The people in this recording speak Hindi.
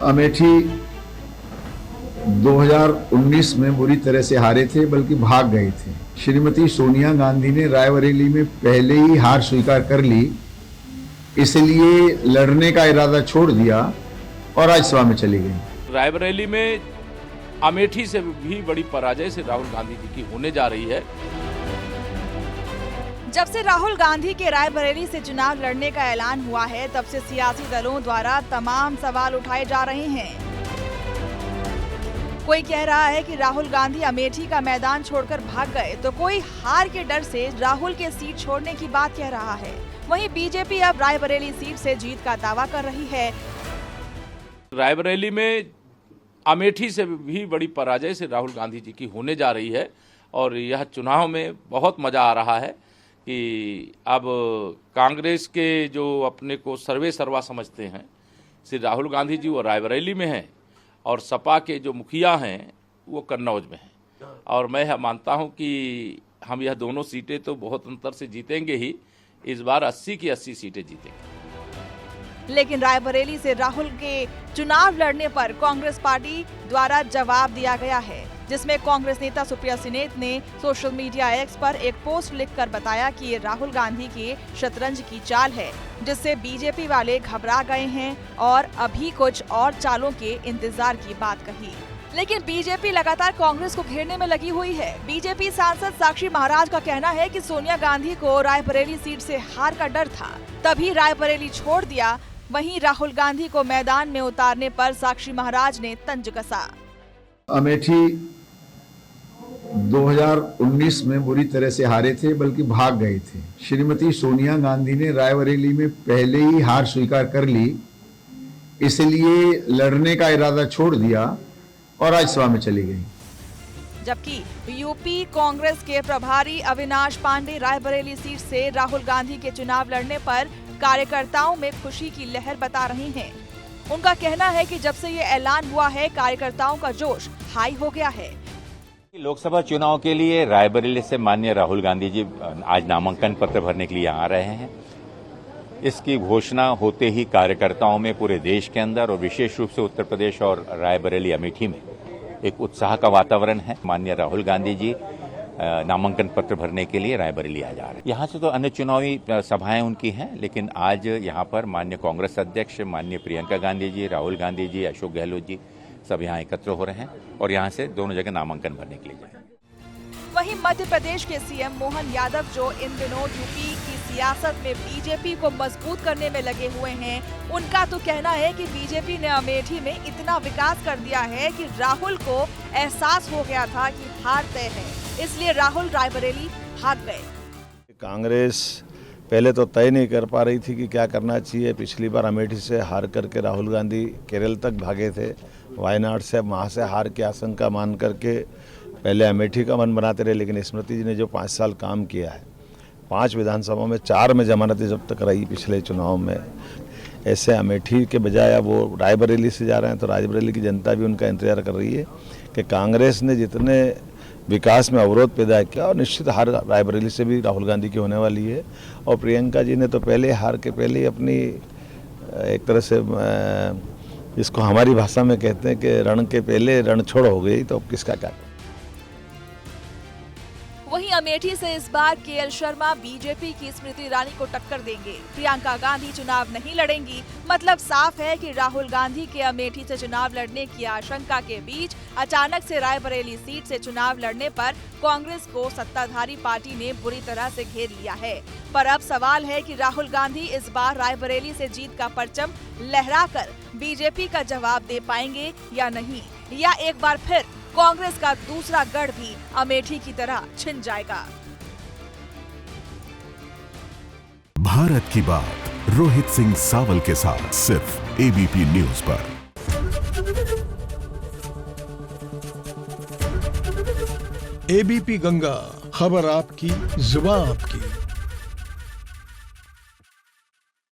अमेठी 2019 में बुरी तरह से हारे थे, बल्कि भाग गए थे। श्रीमती सोनिया गांधी ने रायबरेली में पहले ही हार स्वीकार कर ली, इसलिए लड़ने का इरादा छोड़ दिया और राज्यसभा में चली गई। रायबरेली में अमेठी से भी बड़ी पराजय से राहुल गांधी जी की होने जा रही है। जब से राहुल गांधी के रायबरेली से चुनाव लड़ने का ऐलान हुआ है, तब से सियासी दलों द्वारा तमाम सवाल उठाए जा रहे हैं। कोई कह रहा है कि राहुल गांधी अमेठी का मैदान छोड़कर भाग गए, तो कोई हार के डर से राहुल के सीट छोड़ने की बात कह रहा है। वहीं बीजेपी अब रायबरेली सीट से जीत का दावा कर रही है। रायबरेली में अमेठी से भी बड़ी पराजय से राहुल गांधी जी की होने जा रही है और यह चुनाव में बहुत मजा आ रहा है कि अब कांग्रेस के जो अपने को सर्वे सर्वा समझते हैं श्री राहुल गांधी जी वो रायबरेली में हैं और सपा के जो मुखिया हैं वो कन्नौज में हैं। और मैं मानता हूं कि हम यह दोनों सीटें तो बहुत अंतर से जीतेंगे ही, इस बार 80 की 80 सीटें जीतेंगे। लेकिन रायबरेली से राहुल के चुनाव लड़ने पर कांग्रेस पार्टी द्वारा जवाब दिया गया है, जिसमें कांग्रेस नेता सुप्रिया सिनेत ने सोशल मीडिया एक्स पर एक पोस्ट लिखकर बताया कि ये राहुल गांधी की शतरंज की चाल है, जिससे बीजेपी वाले घबरा गए हैं और अभी कुछ और चालों के इंतजार की बात कही। लेकिन बीजेपी लगातार कांग्रेस को घेरने में लगी हुई है। बीजेपी सांसद साक्षी महाराज का कहना है कि सोनिया गांधी को रायबरेली सीट से हार का डर था, तभी रायबरेली छोड़ दिया। वहीं राहुल गांधी को मैदान में उतारने पर साक्षी महाराज ने तंज कसा। अमेठी 2019 में बुरी तरह से हारे थे, बल्कि भाग गए थे। श्रीमती सोनिया गांधी ने रायबरेली में पहले ही हार स्वीकार कर ली, इसलिए लड़ने का इरादा छोड़ दिया और राज्यसभा में चली गई। जबकि यूपी कांग्रेस के प्रभारी अविनाश पांडे रायबरेली सीट से राहुल गांधी के चुनाव लड़ने पर कार्यकर्ताओं में खुशी की लहर बता रहे हैं। उनका कहना है कि जब से ये ऐलान हुआ है, कार्यकर्ताओं का जोश हाई हो गया है। लोकसभा चुनाव के लिए रायबरेली से माननीय राहुल गांधी जी आज नामांकन पत्र भरने के लिए आ रहे हैं। इसकी घोषणा होते ही कार्यकर्ताओं में पूरे देश के अंदर और विशेष रूप से उत्तर प्रदेश और रायबरेली अमेठी में एक उत्साह का वातावरण है। माननीय राहुल गांधी जी नामांकन पत्र भरने के लिए रायबरेली आ जा रहे हैं। यहाँ से तो अन्य चुनावी सभाएं उनकी हैं, लेकिन आज यहाँ पर माननीय कांग्रेस अध्यक्ष माननीय प्रियंका गांधी जी, राहुल गांधी जी, अशोक गहलोत जी सब यहाँ एकत्र हो रहे हैं और यहाँ से दोनों जगह नामांकन भरने के लिए जाएंगे। वहीं मध्य प्रदेश के सीएम मोहन यादव, जो इन दिनों यूपी की सियासत में बीजेपी को मजबूत करने में लगे हुए हैं, उनका तो कहना है कि बीजेपी ने अमेठी में इतना विकास कर दिया है कि राहुल को एहसास हो गया था कि हार तय है, इसलिए राहुल रायबरेली भाग गए। कांग्रेस पहले तो तय नहीं कर पा रही थी कि क्या करना चाहिए। पिछली बार अमेठी से हार करके राहुल गांधी केरल तक भागे थे। वायनाड से वहाँ से हार की आशंका मान करके पहले अमेठी का मन बनाते रहे, लेकिन स्मृति जी ने जो 5 साल काम किया है, 5 विधानसभा में 4 में जमानतें जब तक रही पिछले चुनाव में, ऐसे अमेठी के बजाय वो रायबरेली से जा रहे हैं। तो रायबरेली की जनता भी उनका इंतजार कर रही है कि कांग्रेस ने जितने विकास में अवरोध पैदा किया, और निश्चित हार रायबरेली से भी राहुल गांधी की होने वाली है। और प्रियंका जी ने तो पहले हार के पहले ही अपनी एक तरह से जिसको हमारी भाषा में कहते हैं कि रण के पहले रण छोड़ हो गई, तो किसका क्या। वहीं अमेठी से इस बार केएल शर्मा बीजेपी की स्मृति ईरानी को टक्कर देंगे। प्रियंका गांधी चुनाव नहीं लड़ेंगी। मतलब साफ है कि राहुल गांधी के अमेठी से चुनाव लड़ने की आशंका के बीच अचानक से रायबरेली सीट से चुनाव लड़ने पर कांग्रेस को सत्ताधारी पार्टी ने बुरी तरह से घेर लिया है। पर अब सवाल है कि राहुल गांधी इस बार रायबरेली से जीत का परचम लहराकर बीजेपी का जवाब दे पाएंगे या नहीं, या एक बार फिर कांग्रेस का दूसरा गढ़ भी अमेठी की तरह छिन जाएगा। भारत की बात रोहित सिंह सावल के साथ सिर्फ एबीपी न्यूज पर। एबीपी गंगा, खबर आपकी, जुबान आपकी।